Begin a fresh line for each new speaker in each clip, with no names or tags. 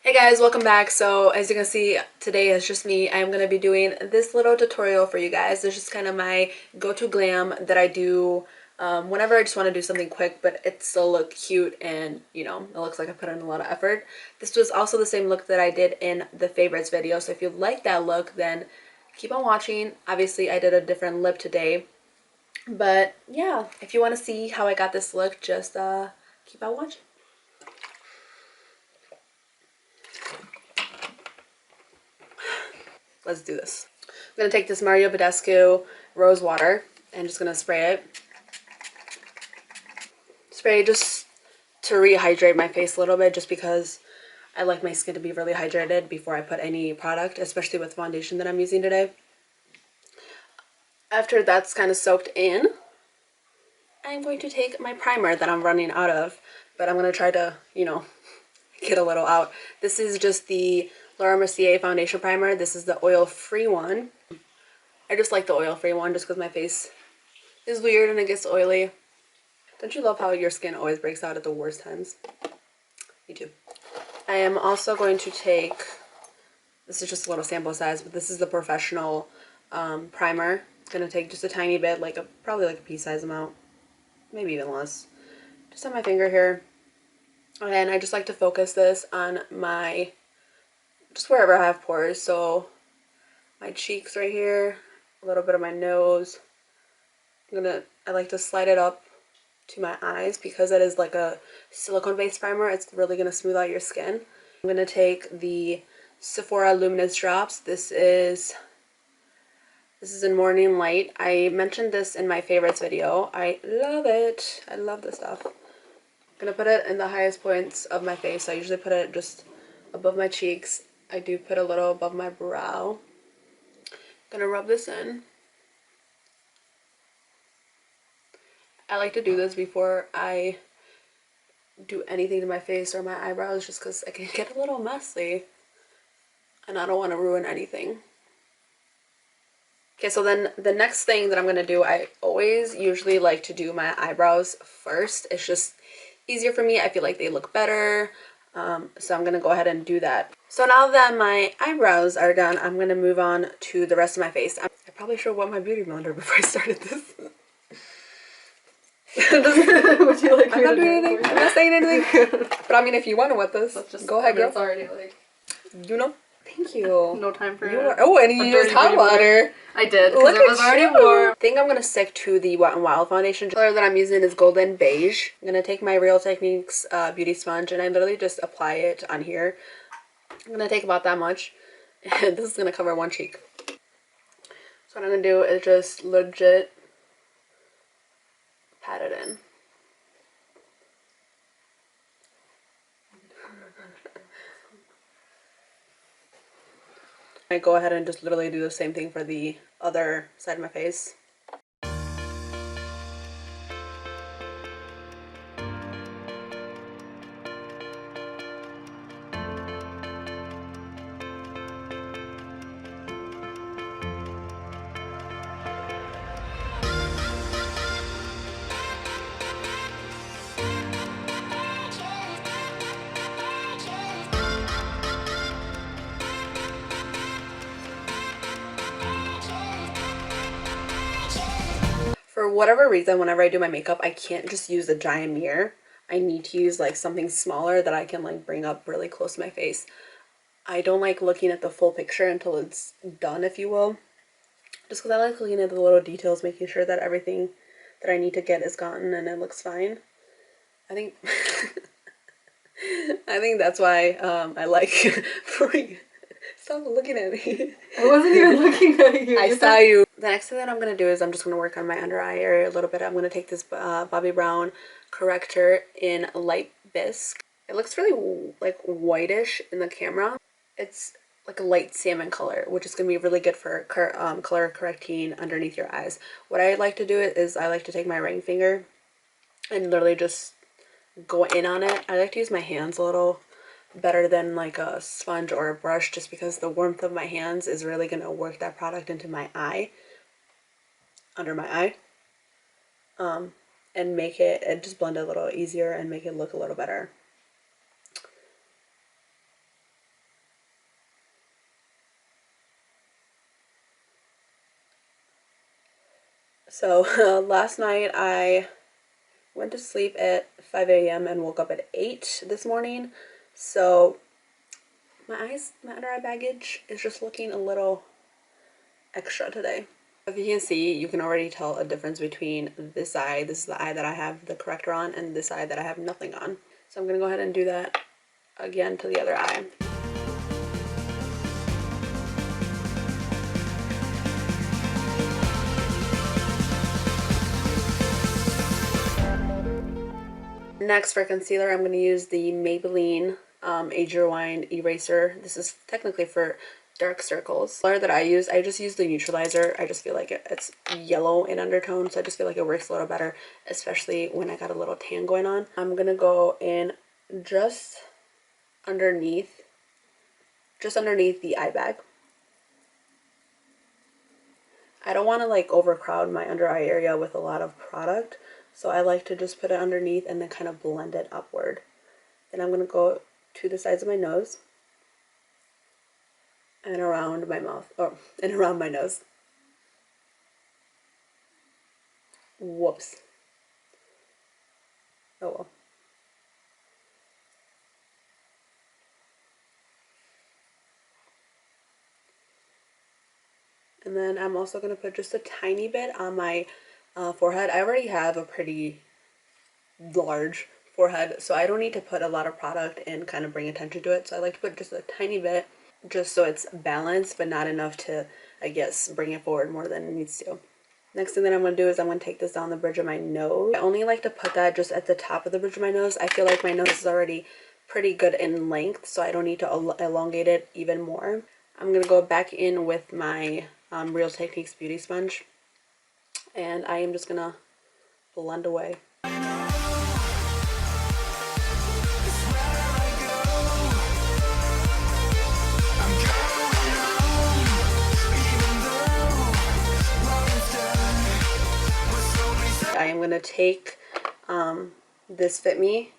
Hey guys, welcome back. So as you can see, today is just me. I'm going to be doing this little tutorial for you guys. This is kind of my go-to glam that I do whenever I just want to do something quick, but it still look cute and, you know, it looks like I put in a lot of effort. This was also the same look that I did in the favorites video. So if you like that look, then keep on watching. Obviously, I did a different lip today. But yeah, if you want to see how I got this look, just keep on watching. Let's do this. I'm going to take this Mario Badescu rose water and just going to spray it. Spray just to rehydrate my face a little bit, just because I like my skin to be really hydrated before I put any product, especially with foundation that I'm using today. After that's kind of soaked in, I'm going to take my primer that I'm running out of, but I'm going to try to, you know, get a little out. This is just the Laura Mercier foundation primer. This is the oil-free one. I just like the oil-free one just because my face is weird and it gets oily. Don't you love how your skin always breaks out at the worst times? Me too. I am also going to take, this is just a little sample size, but this is the professional primer. I'm going to take just a tiny bit, probably like a pea-size amount, maybe even less. Just on my finger here. And I just like to focus this on my, just wherever I have pores. So my cheeks right here, a little bit of my nose. I like to slide it up to my eyes because that is like a silicone based primer. It's really going to smooth out your skin. I'm going to take the Sephora Luminous Drops. This is in Morning Light. I mentioned this in my favorites video. I love it. I love this stuff. I'm going to put it in the highest points of my face. I usually put it just above my cheeks. I do put a little above my brow. I'm going to rub this in. I like to do this before I do anything to my face or my eyebrows, just because it can get a little messy and I don't want to ruin anything. Okay, so then the next thing that I'm going to do, I always usually like to do my eyebrows first. It's just easier for me. I feel like they look better. So I'm going to go ahead and do that. So now that my eyebrows are done, I'm going to move on to the rest of my face. I probably should have wet my beauty blender before I started this. Would you like I'm not doing anything. I'm not saying anything. But I mean, if you want to wet this, just go ahead, girl. It's already like, you know. Thank you. No time for it. Oh, and you used hot water. I did, because it was already warm. I think I'm going to stick to the Wet n Wild foundation. The color that I'm using is Golden Beige. I'm going to take my Real Techniques beauty sponge and I literally just apply it on here. I'm going to take about that much. And this is going to cover one cheek. So what I'm going to do is just legit pat it in. I go ahead and just literally do the same thing for the other side of my face. For whatever reason, whenever I do my makeup, I can't just use a giant mirror. I need to use like something smaller that I can like bring up really close to my face. I don't like looking at the full picture until it's done, if you will. Just because I like looking at the little details, making sure that everything that I need to get is gotten and it looks fine. I think I think that's why I like Stop looking at me.
I wasn't even looking at you.
I saw you. The next thing that I'm going to do is I'm just going to work on my under eye area a little bit. I'm going to take this Bobbi Brown corrector in Light Bisque. It looks really like whitish in the camera. It's like a light salmon color, which is going to be really good for color correcting underneath your eyes. What I like to do is I like to take my ring finger and literally just go in on it. I like to use my hands a little better than like a sponge or a brush, just because the warmth of my hands is really going to work that product into my eye, under my eye, and make it just blend a little easier and make it look a little better. So last night I went to sleep at 5 a.m. and woke up at 8 this morning. So my under eye baggage is just looking a little extra today. If you can see, you can already tell a difference between this eye. This is the eye that I have the corrector on, and this eye that I have nothing on. So I'm going to go ahead and do that again to the other eye. Next, for concealer, I'm going to use the Maybelline Age Rewind Eraser. This is technically for dark circles. The color that I just use the neutralizer. I just feel like it's yellow in undertone, so I just feel like it works a little better, especially when I got a little tan going on. I'm going to go in just underneath the eye bag. I don't want to like overcrowd my under eye area with a lot of product, so I like to just put it underneath and then kind of blend it upward. Then I'm going to go to the sides of my nose and around my mouth, and around my nose. Whoops. Oh well. And then I'm also going to put just a tiny bit on my forehead. I already have a pretty large forehead, so I don't need to put a lot of product and kind of bring attention to it. So I like to put just a tiny bit, just so it's balanced, but not enough to, I guess, bring it forward more than it needs to. Next thing that I'm going to do is I'm going to take this down the bridge of my nose. I only like to put that just at the top of the bridge of my nose. I feel like my nose is already pretty good in length, so I don't need to elongate it even more. I'm going to go back in with my Real Techniques Beauty Sponge, and I am just going to blend away. I am going to take this Fit Me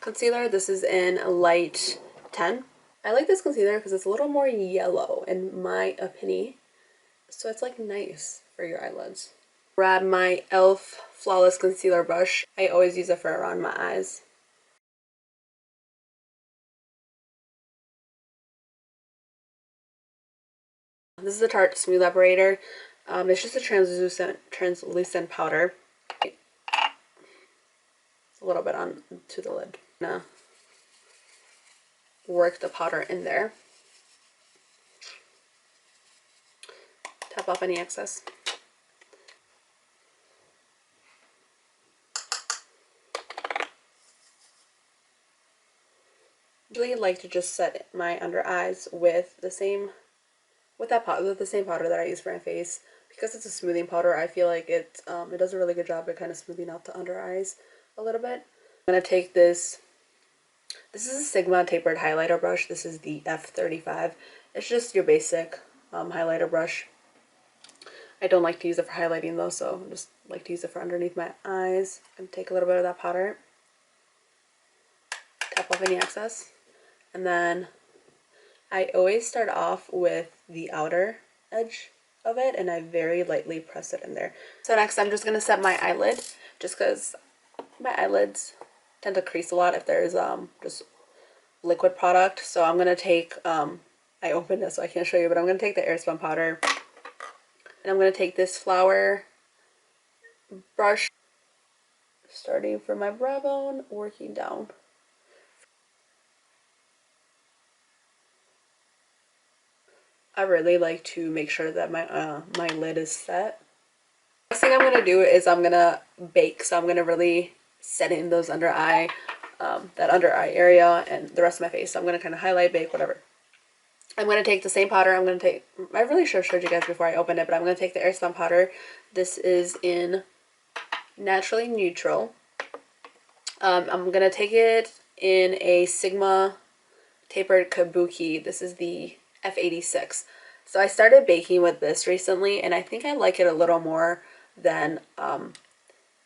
concealer. This is in light 10. I like this concealer because it's a little more yellow in my opinion. So it's like nice for your eyelids. Grab my e.l.f. Flawless Concealer Brush. I always use it for around my eyes. This is the Tarte Smooth Operator. It's just a translucent powder. A little bit on to the lid. Now work the powder in there. Tap off any excess. I really like to just set my under eyes with the same powder that I use for my face. Because it's a smoothing powder, I feel like it does a really good job at kind of smoothing out the under eyes a little bit. I'm going to take this is a Sigma tapered highlighter brush. This is the F35. It's just your basic highlighter brush. I don't like to use it for highlighting though, so I just like to use it for underneath my eyes. I'm going to take a little bit of that powder, tap off any excess, and then I always start off with the outer edge of it, and I very lightly press it in there. So next I'm just going to set my eyelid, just because my eyelids tend to crease a lot if there's just liquid product. So I'm going to take, I opened it so I can't show you, but I'm going to take the Airspun powder, and I'm going to take this flower brush, starting from my brow bone, working down. I really like to make sure that my lid is set. Next thing I'm going to do is I'm going to bake. So I'm going to really set in those under eye, that under eye area and the rest of my face. So I'm going to kind of highlight, bake, whatever. I'm going to take the same powder. I really should have showed you guys before I opened it, but I'm going to take the Airspun powder. This is in Naturally Neutral. I'm going to take it in a Sigma tapered kabuki. This is the F86. So I started baking with this recently, and I think I like it a little more than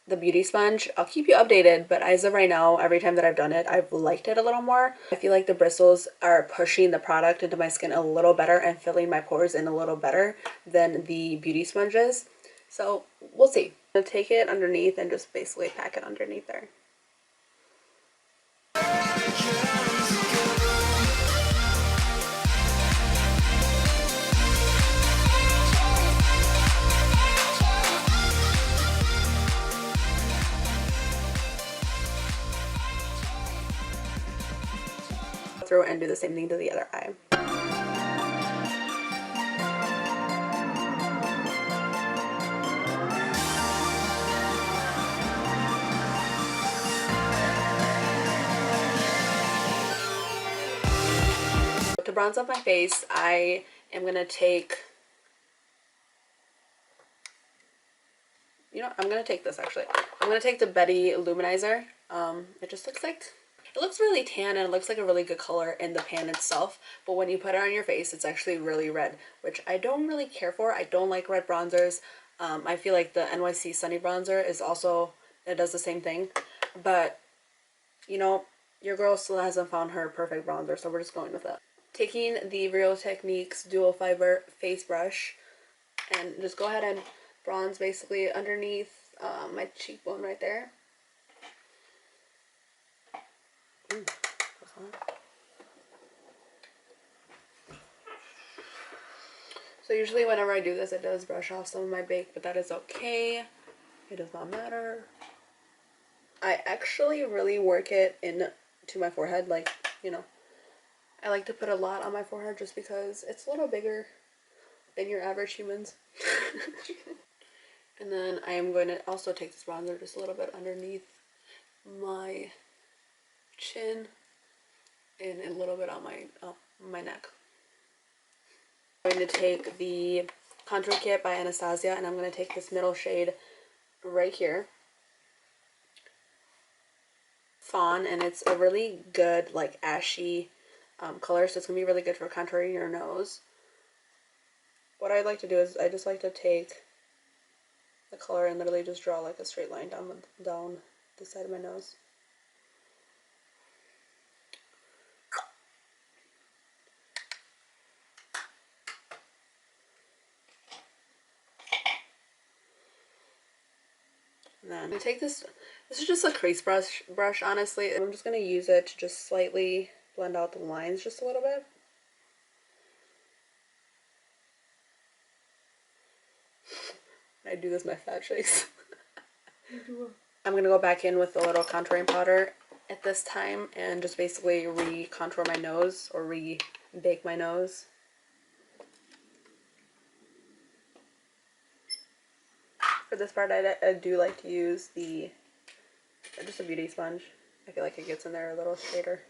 the beauty sponge. I'll keep you updated, but as of right now, every time that I've done it, I've liked it a little more. I feel like the bristles are pushing the product into my skin a little better and filling my pores in a little better than the beauty sponges. So we'll see. I'm gonna take it underneath and just basically pack it underneath there. Through and do the same thing to the other eye. To bronze up my face, I am gonna take, you know, I'm gonna take this actually. I'm gonna take the Betty Luminizer. It just looks like, it looks really tan and it looks like a really good color in the pan itself, but when you put it on your face, it's actually really red, which I don't really care for. I don't like red bronzers. I feel like the NYC Sunny Bronzer is also, it does the same thing, but you know, your girl still hasn't found her perfect bronzer, so we're just going with it. Taking the Real Techniques Dual Fiber Face Brush and just go ahead and bronze basically underneath my cheekbone right there. So usually whenever I do this, it does brush off some of my bake, but that is okay. It does not matter. I actually really work it into my forehead, like, you know, I like to put a lot on my forehead just because it's a little bigger than your average humans. And then I am going to also take this bronzer just a little bit underneath my chin and a little bit on my neck. I'm going to take the contour kit by Anastasia, and I'm going to take this middle shade right here, Fawn, and it's a really good like ashy color, so it's going to be really good for contouring your nose. What I like to do is I just like to take the color and literally just draw like a straight line down the side of my nose. And then I'm going to take this is just a crease brush honestly. I'm just going to use it to just slightly blend out the lines just a little bit. I do this my fat shakes. I'm going to go back in with a little contouring powder at this time and just basically re-contour my nose or re-bake my nose. For this part, I do like to use just a beauty sponge. I feel like it gets in there a little straighter.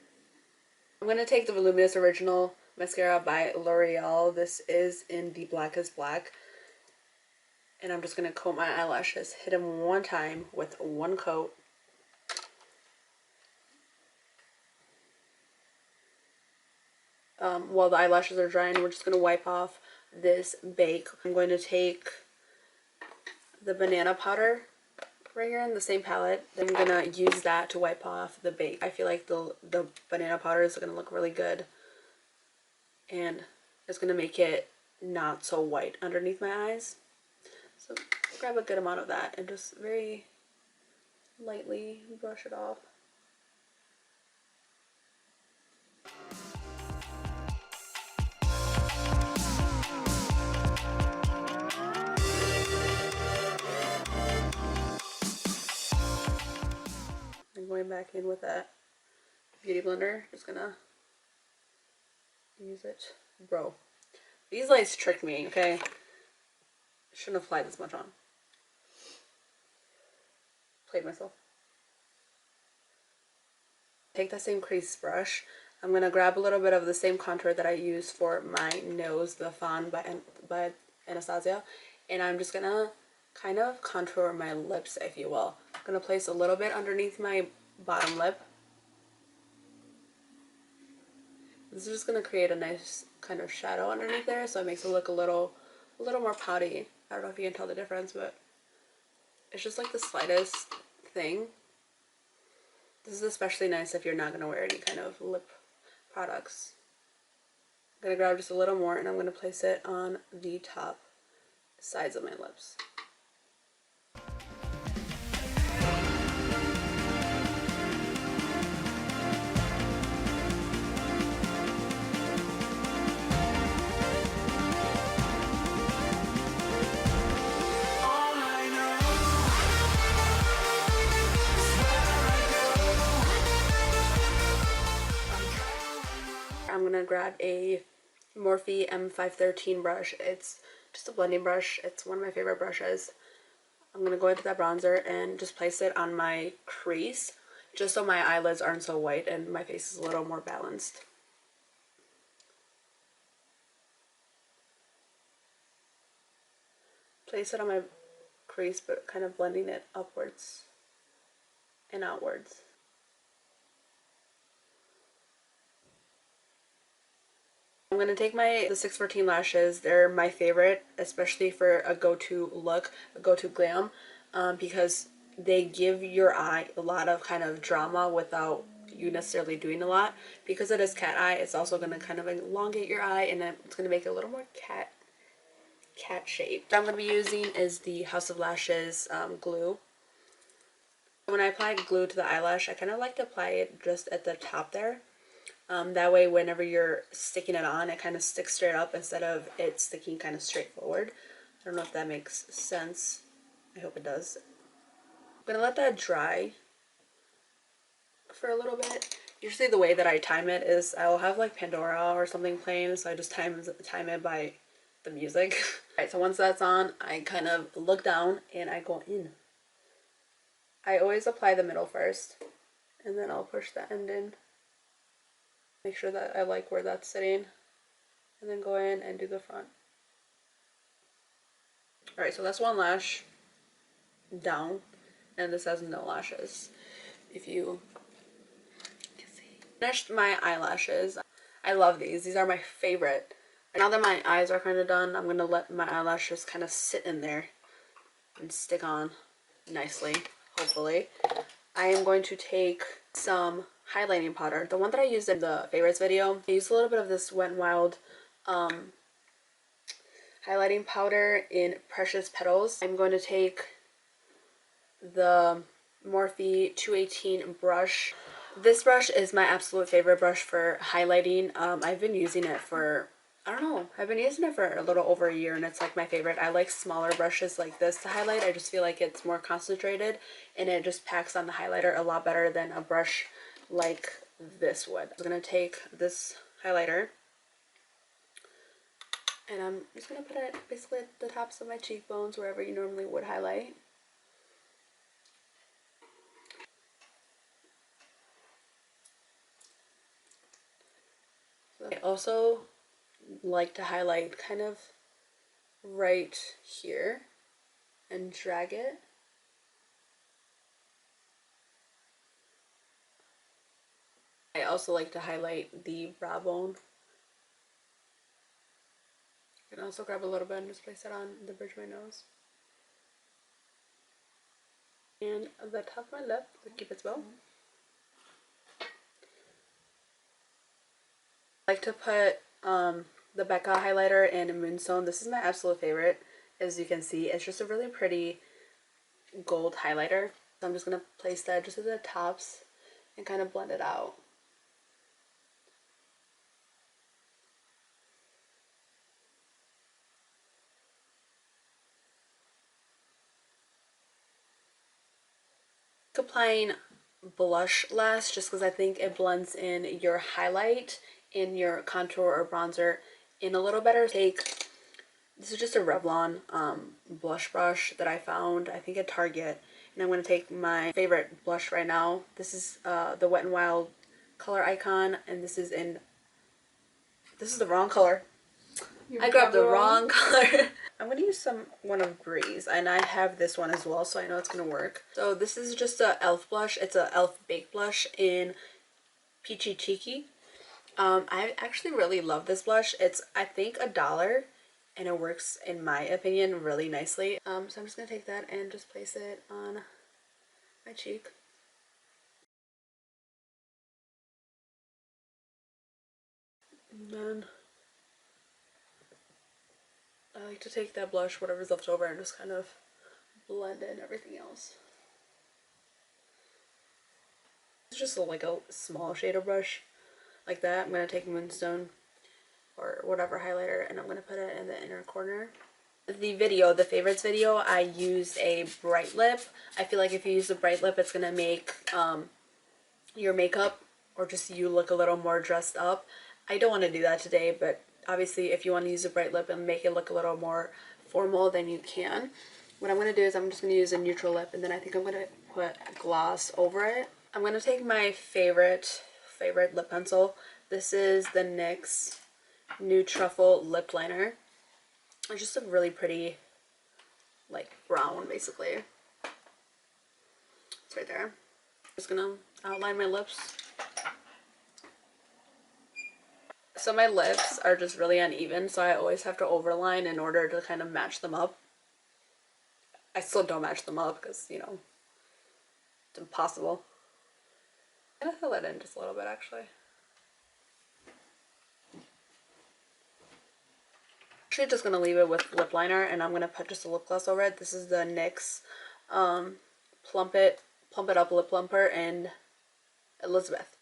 I'm going to take the Voluminous Original Mascara by L'Oreal. This is in the Black is Black. And I'm just going to coat my eyelashes. Hit them one time with one coat. While the eyelashes are drying, we're just going to wipe off this bake. I'm going to take the banana powder right here in the same palette. Then I'm gonna use that to wipe off the bake. I feel like the banana powder is gonna look really good, and it's gonna make it not so white underneath my eyes. So grab a good amount of that and just very lightly brush it off. I'm going back in with that beauty blender. Just gonna use it. Bro, these lights tricked me, okay? Shouldn't have applied this much on. Played myself. Take that same crease brush. I'm going to grab a little bit of the same contour that I use for my nose, the Fawn by Anastasia, and I'm just going to kind of contour my lips, if you will. I'm going to place a little bit underneath my bottom lip. This is just going to create a nice kind of shadow underneath there, so it makes it look a little more pouty. I don't know if you can tell the difference, but it's just like the slightest thing. This is especially nice if you're not going to wear any kind of lip products. I'm going to grab just a little more and I'm going to place it on the top sides of my lips. going to grab a Morphe M513 brush. It's just a blending brush. It's one of my favorite brushes. I'm going to go into that bronzer and just place it on my crease, just so my eyelids aren't so white and my face is a little more balanced. Place it on my crease, but kind of blending it upwards and outwards. I'm going to take the 614 lashes. They're my favorite, especially for a go-to look, a go-to glam, because they give your eye a lot of kind of drama without you necessarily doing a lot. Because it is cat eye, it's also going to kind of elongate your eye, and it's going to make it a little more cat shape. What I'm going to be using is the House of Lashes glue. When I apply glue to the eyelash, I kind of like to apply it just at the top there. That way whenever you're sticking it on, it kind of sticks straight up instead of it sticking kind of straight forward. I don't know if that makes sense. I hope it does. I'm going to let that dry for a little bit. Usually the way that I time it is I'll have like Pandora or something playing, so I just time it by the music. Alright, so once that's on, I kind of look down and I go in. I always apply the middle first, and then I'll push the end in. Make sure that I like where that's sitting, and then go in and do the front. Alright, so that's one lash down, and this has no lashes, if you can see. Finished my eyelashes. I love these. These are my favorite. Now that my eyes are kind of done, I'm going to let my eyelashes kind of sit in there and stick on nicely, hopefully. I am going to take some highlighting powder. The one that I used in the favorites video, I used a little bit of this Wet n Wild highlighting powder in Precious Petals. I'm going to take the Morphe 218 brush. This brush is my absolute favorite brush for highlighting. I've been using it for, I don't know, I've been using it for a little over a year, and it's like my favorite. I like smaller brushes like this to highlight. I just feel like it's more concentrated and it just packs on the highlighter a lot better than a brush like this would. I'm going to take this highlighter and I'm just going to put it basically at the tops of my cheekbones, wherever you normally would highlight. I also like to highlight kind of right here and drag it. I also like to highlight the brow bone. You can also grab a little bit and just place it on the bridge of my nose. And the top of my lip, the Cupid's bow. I like to put the Becca highlighter in Moonstone. This is my absolute favorite. As you can see, it's just a really pretty gold highlighter. So I'm just going to place that just at the tops and kind of blend it out. Applying blush last, just because I think it blends in your highlight in your contour or bronzer in a little better. This is just a Revlon blush brush that I found, I think at Target, and I'm going to take my favorite blush right now. This is the Wet n Wild Color Icon, and this is the wrong color. I grabbed the wrong color. I'm going to use one of Breeze, and I have this one as well, so I know it's going to work. So this is just a e.l.f. blush. It's a e.l.f. Baked Blush in Peachy Cheeky. I actually really love this blush. It's, I think, $1, and it works, in my opinion, really nicely. So I'm just going to take that and just place it on my cheek. And then I like to take that blush, whatever's left over, and just kind of blend in everything else. It's just like a small shader brush like that. I'm going to take Moonstone or whatever highlighter, and I'm going to put it in the inner corner. The favorites video, I used a bright lip. I feel like if you use a bright lip, it's going to make your makeup or just you look a little more dressed up. I don't want to do that today, but obviously if you want to use a bright lip and make it look a little more formal, then you can. What I'm going to do is I'm just going to use a neutral lip, and then I think I'm going to put gloss over it. I'm going to take my favorite lip pencil. This is the NYX New Truffle Lip Liner. It's just a really pretty, like, brown, basically. It's right there. Just gonna outline my lips. So my lips are just really uneven, so I always have to overline in order to kind of match them up. I still don't match them up because, you know, it's impossible. I'm gonna fill that in just a little bit, actually. Actually, just gonna leave it with lip liner, and I'm gonna put just a lip gloss over it. This is the NYX Plump It Up Lip Plumper in Elizabeth.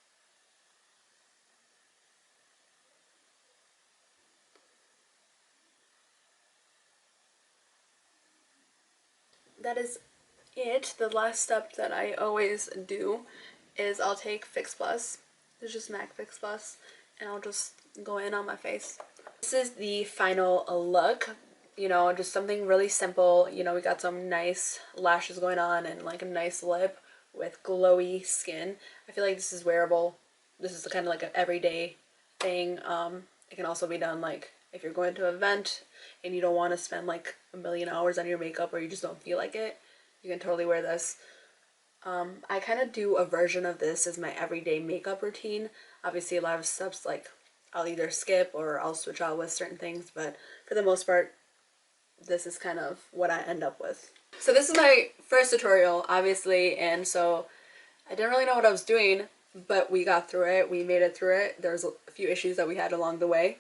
That is it. The last step that I always do is I'll take Fix Plus. It's just MAC Fix Plus, and I'll just go in on my face. This is the final look. You know, just something really simple. You know, we got some nice lashes going on and like a nice lip with glowy skin. I feel like this is wearable. This is kind of like an everyday thing. It can also be done like if you're going to an event and you don't want to spend like a million hours on your makeup, or you just don't feel like it, you can totally wear this. I kind of do a version of this as my everyday makeup routine. Obviously a lot of steps like I'll either skip or I'll switch out with certain things, but for the most part this is kind of what I end up with. So this is my first tutorial, obviously, and so I didn't really know what I was doing, but we got through it. We made it through it. There's a few issues that we had along the way.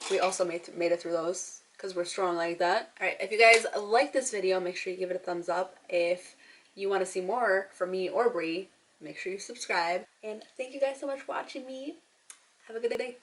We also made it through those because we're strong like that. Alright, if you guys like this video, make sure you give it a thumbs up. If you want to see more from me or Bree, make sure you subscribe. And thank you guys so much for watching me. Have a good day.